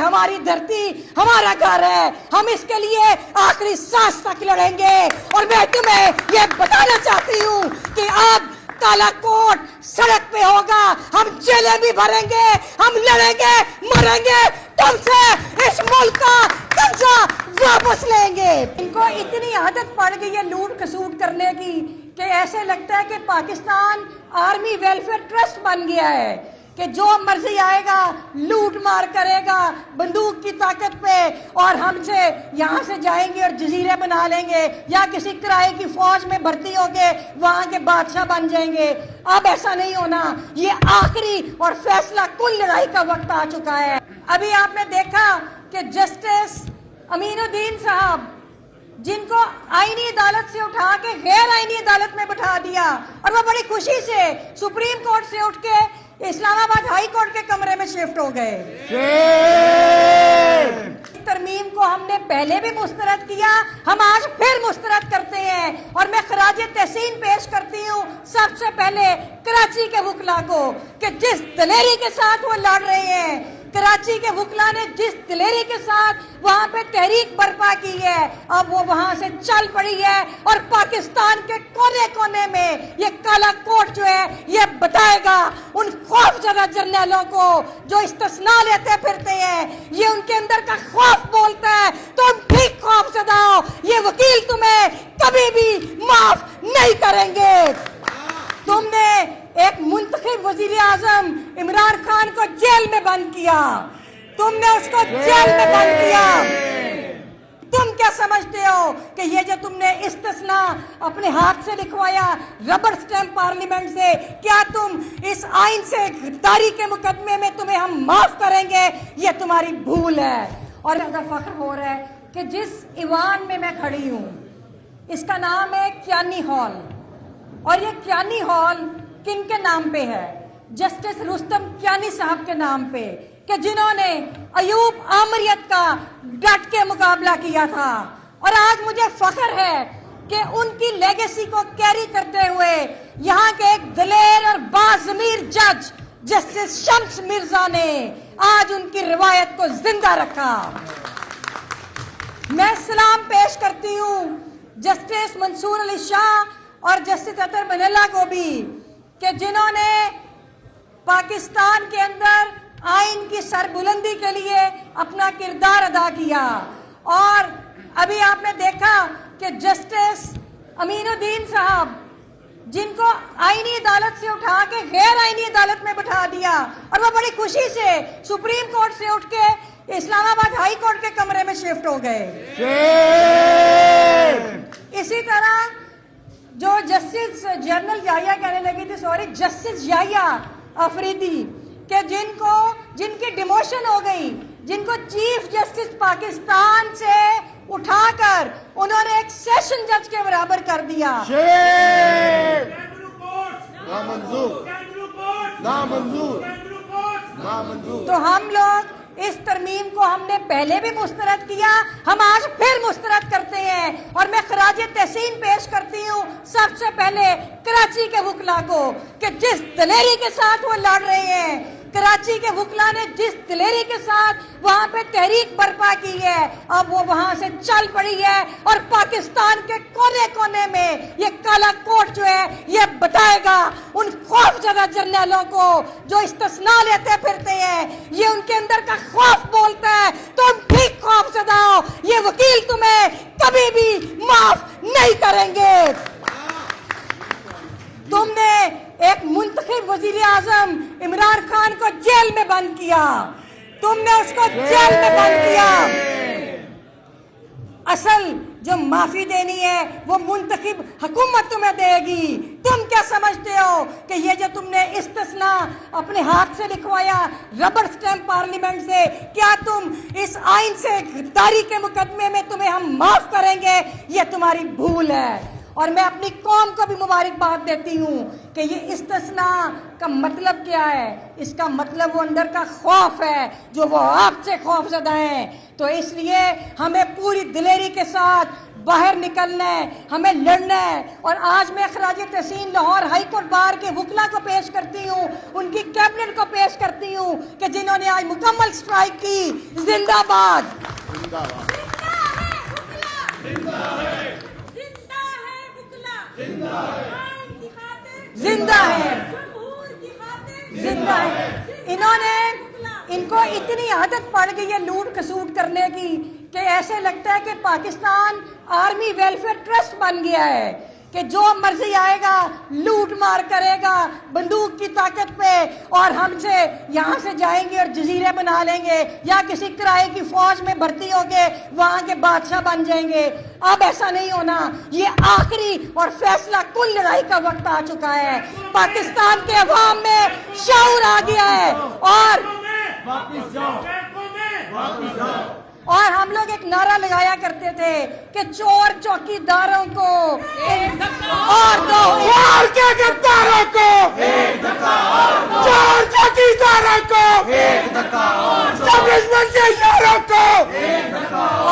हमारी धरती हमारा घर है, हम इसके लिए आखिरी सांस तक लड़ेंगे। और मैं तुम्हें ये बताना चाहती हूँ कि अब काला कोट सड़क पे होगा, हम जेलें भी भरेंगे, हम लड़ेंगे, मरेंगे, तुमसे इस मुल्क का कब्जा वापस लेंगे। इनको इतनी आदत पड़ गई है लूट खसूट करने की कि ऐसे लगता है कि पाकिस्तान आर्मी वेलफेयर ट्रस्ट बन गया है कि जो मर्जी आएगा लूट मार करेगा बंदूक की ताकत पे, और हमसे यहाँ से जाएंगे और जजीरे बना लेंगे या किसी किराए की फौज में भर्ती होके वहाँ के बादशाह बन जाएंगे। अब ऐसा नहीं होना, ये आखिरी और फैसला कुल लड़ाई का वक्त आ चुका है। अभी आपने देखा कि जस्टिस अमीनुद्दीन साहब, जिनको आईनी अदालत से उठा के गैर आईनी अदालत में बैठा दिया, और वो बड़ी खुशी से सुप्रीम कोर्ट से उठ के इस्लामाबाद हाई कोर्ट के कमरे में शिफ्ट हो गए। तरमीम को हमने पहले भी मुस्तरद किया, हम आज फिर मुस्तरद करते हैं। और मैं खराजे तहसीन पेश करती हूँ सबसे पहले कराची के वकला को कि जिस दलेरी के साथ वो लड़ रहे हैं, कराची के वकला ने जिस दिलेरी के साथ वहाँ पे तहरीक बर्पा की है, अब वो वहाँ से चल पड़ी है और पाकिस्तान के कोने कोने में ये काला कोट जो है ये बताएगा उन खौफजदा जर्नलों को जो इस्तिस्ना लेते फिरते हैं, ये उनके अंदर का खौफ बोलता है, तुम ठीक खौफजदा हो, ये वकील तुम्हें कभी भी माफ नहीं करेंगे। तुमने एक मुंतखब वजीर आजम इमरान खान को जेल में बंद किया, तुमने उसको जेल में बंद किया। तुम क्या समझते हो कि ये जो तुमने इस्तिस्ना अपने हाथ से लिखवाया रबर स्टैम्प पार्लियामेंट से, क्या तुम इस आइन से गिरफ्तारी के मुकदमे में तुम्हें हम माफ करेंगे? ये तुम्हारी भूल है। और ज्यादा फख्र हो रहा है कि जिस ईवान में मैं खड़ी हूँ इसका नाम है कियानी हॉल, और ये कियानी हॉल किन के नाम पे है? जस्टिस रुस्तम कियानी साहब के नाम पे, कि जिन्होंने अयूब आमरियत का डट के मुकाबला किया था। और आज मुझे फख्र है कि उनकी लेगेसी को कैरी करते हुए यहाँ के एक दलेर और बाज़मीर जज जस्टिस शम्स मिर्जा ने आज उनकी रिवायत को जिंदा रखा। मैं सलाम पेश करती हूँ जस्टिस मंसूर अली शाह और जस्टिस अतर मनल्ला को भी, कि जिन्होंने पाकिस्तान के अंदर आइन की सरबुलंदी के लिए अपना किरदार अदा किया। और अभी आपने देखा कि जस्टिस अमीनुद्दीन साहब, जिनको आईनी अदालत से उठा के गैर आईनी अदालत में बैठा दिया, और वो बड़ी खुशी से सुप्रीम कोर्ट से उठ के इस्लामाबाद हाई कोर्ट के कमरे में शिफ्ट हो गए। इसी तरह जो जस्टिस जनरल याहिया कहने लगी थी, सॉरी जस्टिस याहिया अफरीदी, के जिनकी डिमोशन हो गई, जिनको चीफ जस्टिस पाकिस्तान से उठाकर उन्होंने एक सेशन जज के बराबर कर दिया। तो हम लोग इस तरमीम को हमने पहले भी मुस्तरद किया, हम आज फिर मुस्तरद करते हैं। और मैं खराजे तहसीन पेश करती हूँ सबसे पहले कराची के वकला को कि जिस दलेरी के साथ वो लड़ रहे हैं, कराची के वकला ने जिस दिलेरी के साथ वहाँ पे तहरीक बर्पा की है, अब वो वहाँ से चल पड़ी है और पाकिस्तान के कोने कोने में ये काला कोट जो है ये बताएगा उन खौफजदा जर्नलों को जो इस्तिस्ना लेते फिरते हैं, ये उनके अंदर का खौफ बोलता है, तुम ठीक खौफजदा हो, ये वकील तुम्हें कभी भी माफ नहीं करेंगे। तुमने एक मुंतखब वजीर आजम इमरान खान को जेल में बंद किया, तुमने उसको जेल में बंद किया। असल जो माफी देनी है वो मुंतखब हुकूमत तुम्हें देगी। तुम क्या समझते हो कि ये जो तुमने इस्तिस्ना अपने हाथ से लिखवाया रबर स्टैम्प पार्लियामेंट से, क्या तुम इस आइन से गिरफ्तारी के मुकदमे में तुम्हें हम माफ करेंगे? ये तुम्हारी भूल है। और मैं अपनी कौम को भी मुबारकबाद देती हूँ कि ये इस्तिस्ना का मतलब क्या है? इसका मतलब वो अंदर का खौफ है जो वो आपसे खौफजदा हैं। तो इसलिए हमें पूरी दिलेरी के साथ باہر نکلنا ہے, ہمیں لڑنا ہے. اور آج میں خراج تحسین لاہور ہائی کورٹ بار کے وکلا کو پیش کرتی ہوں, ان کی کیبنٹ کو پیش کرتی ہوں کہ جنہوں نے آج مکمل سٹرائک کی. زندہ باد, زندہ ہے, زندہ ہے. ان کو اتنی عادت پڑ گئی ہے لوٹ کسوٹ کرنے کی کہ ایسے لگتا ہے کہ پاکستان آرمی ویلفیئر ٹرسٹ بن گیا ہے کہ جو مرضی آئے گا لوٹ مار کرے گا بندوق کی طاقت پہ, اور ہم سے یہاں سے جائیں گے اور جزیرے بنا لیں گے یا کسی کرائے کی فوج میں بھرتی ہو کے وہاں کے بادشاہ بن جائیں گے. اب ایسا نہیں ہونا. یہ آخری اور فیصلہ کن لڑائی کا وقت آ چکا ہے. پاکستان کے عوام میں شعور آ گیا ہے, اور ہم لوگ ایک نعرہ لگایا کرتے تھے کہ چور چوکی داروں کو اور دو, چور کے غداروں کو چور چوکی داروں کو سب رشوت کے اشاروں کو.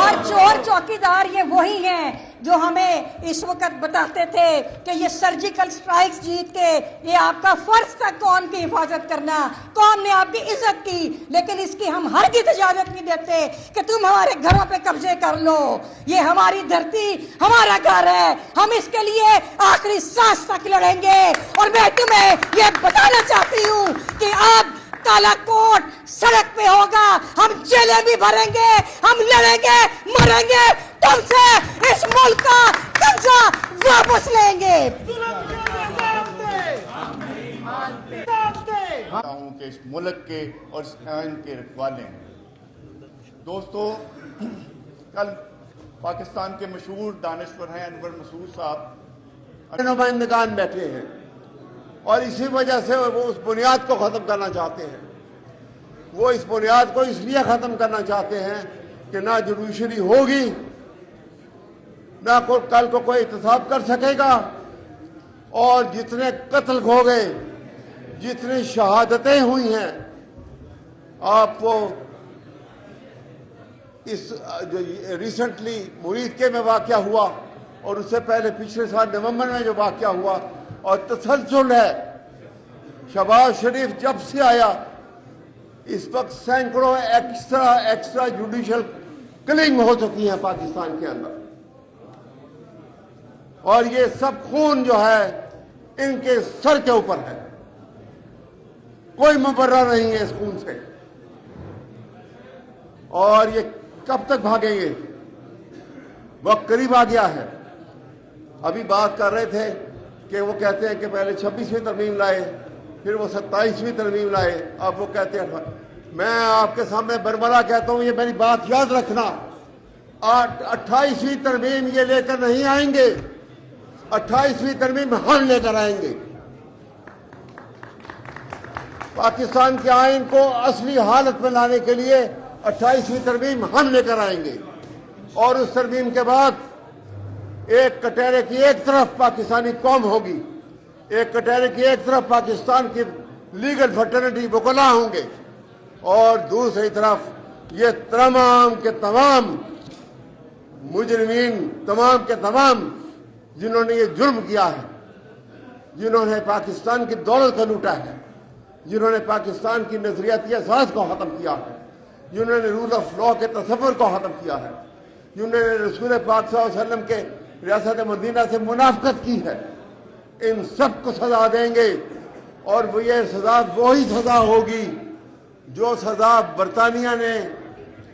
اور چور چوکی دار یہ وہی ہیں جو ہمیں اس وقت بتاتے تھے کہ یہ سرجیکل سٹرائکس جیت کے یہ آپ کا فرض تھا قوم کی حفاظت کرنا, قوم نے آپ کی عزت کی, لیکن اس کی ہم ہرگز اجازت نہیں دیتے کہ تم ہمارے گھروں پہ قبضے کر لو. یہ ہماری دھرتی ہمارا گھر ہے, ہم اس کے لیے آخری سانس تک لڑیں گے. اور میں تمہیں یہ بتانا چاہتی ہوں کہ اب کالا کوٹ سڑک پہ ہوگا, ہم جیلیں بھی بھریں گے, ہم لڑیں گے, مریں گے, تم سے اس ملک کا قبضہ واپس لیں گے. کہ اس ملک کے اور اس آئین کے رکھوالے ہیں. دوستو, کل پاکستان کے مشہور دانشور ہیں انور مسعود صاحب نمائندگان بیٹھے ہیں, اور اسی وجہ سے وہ اس بنیاد کو ختم کرنا چاہتے ہیں. وہ اس بنیاد کو اس لیے ختم کرنا چاہتے ہیں کہ نہ جوڈیشری ہوگی, نہ کل کو کوئی احتساب کر سکے گا, اور جتنے قتل ہو گئے, جتنی شہادتیں ہوئی ہیں, آپ کو اس جو ریسنٹلی مرید کے میں واقعہ ہوا اور اس سے پہلے پچھلے سال نومبر میں جو واقعہ ہوا, اور تسلسل ہے. شہباز شریف جب سے آیا اس وقت سینکڑوں ایکسٹرا جوڈیشل کلنگ ہو چکی ہیں پاکستان کے اندر, اور یہ سب خون جو ہے ان کے سر کے اوپر ہے. کوئی مبرر نہیں ہے اس خون سے, اور یہ کب تک بھاگیں گے؟ وقت قریب آ گیا ہے. ابھی بات کر رہے تھے کہ وہ کہتے ہیں کہ پہلے 26ویں ترمیم لائے, پھر وہ 27ویں ترمیم لائے, اب وہ کہتے ہیں. میں آپ کے سامنے برملا کہتا ہوں, یہ میری بات یاد رکھنا, 28ویں ترمیم یہ لے کر نہیں آئیں گے, 28ویں ترمیم ہم لے کر آئیں گے. پاکستان کے آئین کو اصلی حالت میں لانے کے لیے 28ویں ترمیم ہم لے کر آئیں گے, اور اس ترمیم کے بعد ایک کٹہرے کی ایک طرف پاکستانی قوم ہوگی, ایک کٹہرے کی ایک طرف پاکستان کی لیگل فرٹرنٹی وکلا ہوں گے, اور دوسری طرف یہ تمام کے تمام مجرمین, تمام کے تمام جنہوں نے یہ جرم کیا ہے, جنہوں نے پاکستان کی دولت کو لوٹا ہے, جنہوں نے پاکستان کی نظریاتی اساس کو ختم کیا ہے, جنہوں نے رول آف لا کے تصور کو ختم کیا ہے, جنہوں نے رسول پاک صلی اللہ علیہ وسلم کے ریاست مدینہ سے منافقت کی ہے, ان سب کو سزا دیں گے. اور وہ یہ سزا وہی سزا ہوگی جو سزا برطانیہ نے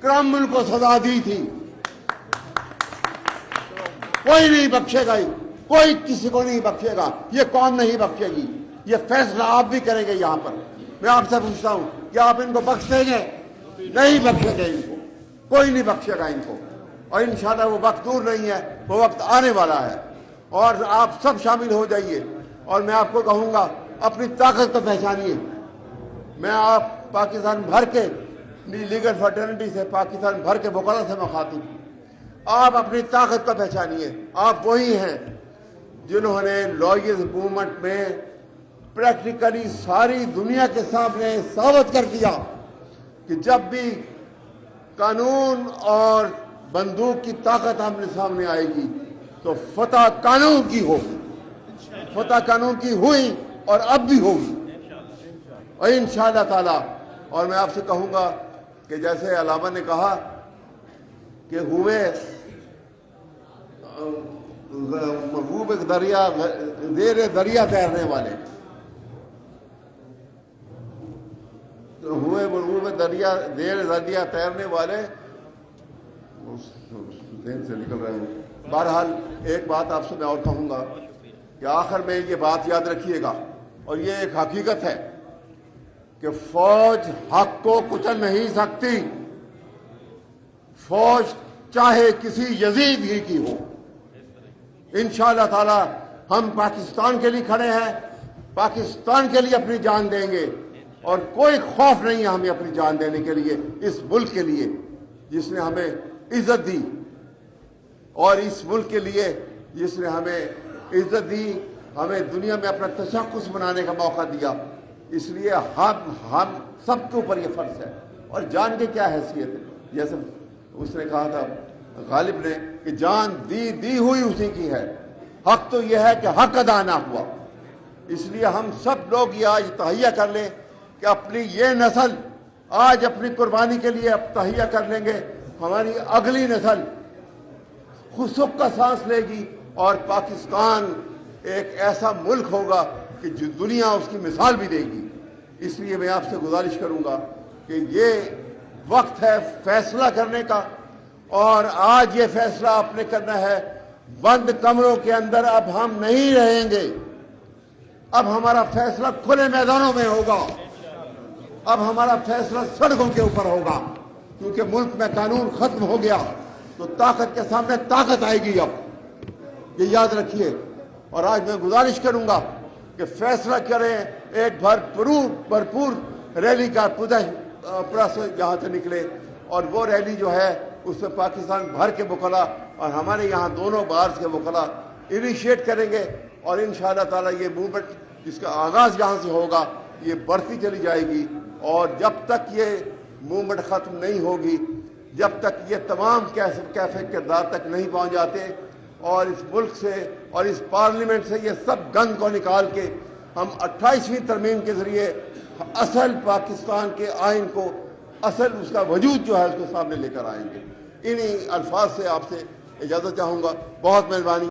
کرامل کو سزا دی تھی. کوئی نہیں بخشے گا, کوئی کسی کو نہیں بخشے گا, یہ قوم نہیں بخشے گی. یہ فیصلہ آپ بھی کریں گے یہاں پر. میں آپ سے پوچھتا ہوں, کیا آپ ان کو بخش دیں گے؟ نہیں بخشے گا ان کو, کوئی نہیں بخشے گا ان کو. اور انشاءاللہ وہ وقت دور نہیں ہے, وہ وقت آنے والا ہے, اور آپ سب شامل ہو جائیے. اور میں آپ کو کہوں گا, اپنی طاقت کو پہچانیے. میں آپ پاکستان بھر کے لیگل فرٹرنٹی سے, پاکستان بھر کے وکلا سے مخاطب ہوں. آپ اپنی طاقت کو پہچانیے. آپ وہی ہیں جنہوں نے لائرز موومنٹ میں پریکٹیکلی ساری دنیا کے سامنے ثابت کر دیا کہ جب بھی قانون اور बंदूक की ताकत आमने सामने आएगी तो फतह कानून की होगी, फतह कानून की हुई और अब भी होगी और इंशाअल्लाह ताला। और मैं आपसे कहूंगा कि जैसे अलामा ने कहा कि हुए मरगूब दरिया ज़ेर दरिया तैरने वाले, तो हुए मरगूब दरिया ज़ेर दरिया तैरने वाले ज़हन से निकल रहे हैं। बहरहाल एक बात आपसे मैं और कहूंगा कि आखिर में ये बात याद रखिएगा, और ये एक हकीकत है कि फौज हक को कुचल नहीं सकती। फौज चाहे किसी यजीद ही की हो, इंशाअल्लाह ताला हम पाकिस्तान के लिए खड़े हैं, पाकिस्तान के लिए अपनी जान देंगे और कोई खौफ नहीं है हमें अपनी जान देने के लिए, इस मुल्क के लिए जिसने हमें इज्जत दी और इस मुल्क के लिए जिसने हमें इज्जत दी, हमें दुनिया में अपना तशख्खुस बनाने का मौका दिया। इसलिए हम सबके ऊपर ये फर्ज है। और जान के क्या हैसियत है, जैसे उसने कहा था गालिब ने कि जान दी हुई उसी की है, हक तो यह है कि हक अदा ना हुआ। इसलिए हम सब लोग ये आज तहैया कर लें कि अपनी ये नस्ल आज अपनी कुर्बानी के लिए अब तहैया कर लेंगे, हमारी अगली नस्ल खुशुक का सांस लेगी और पाकिस्तान एक ऐसा मुल्क होगा कि जो दुनिया उसकी मिसाल भी देगी। इसलिए मैं आपसे गुजारिश करूंगा कि ये वक्त है फैसला करने का, और आज ये फैसला आपने करना है। बंद कमरों के अंदर अब हम नहीं रहेंगे, अब हमारा फैसला खुले मैदानों में होगा, अब हमारा फैसला सड़कों के ऊपर होगा, क्योंकि मुल्क में कानून खत्म हो गया तो ताकत के सामने ताकत आएगी। अब ये याद रखिए। और आज मैं गुजारिश करूंगा कि फैसला करें, एक भरपूर रैली का पूरा से यहाँ से निकले, और वो रैली जो है उसमें पाकिस्तान भर के वकला और हमारे यहाँ दोनों बार के वकला इनिशिएट करेंगे, और इंशाअल्लाह ताला ये मूवमेंट जिसका आगाज यहाँ से होगा ये बढ़ती चली जाएगी। और जब तक ये मूवमेंट ख़त्म नहीं होगी, जब तक ये तमाम कैफे किरदार तक नहीं पहुँच जाते और इस मुल्क से और इस पार्लियामेंट से ये सब गंद को निकाल के हम 28वीं तरमीम के ज़रिए असल पाकिस्तान के आइन को, असल उसका वजूद जो है उसको सामने लेकर आएंगे। इन्हीं अल्फाज से आपसे इजाज़त चाहूँगा। बहुत मेहरबानी।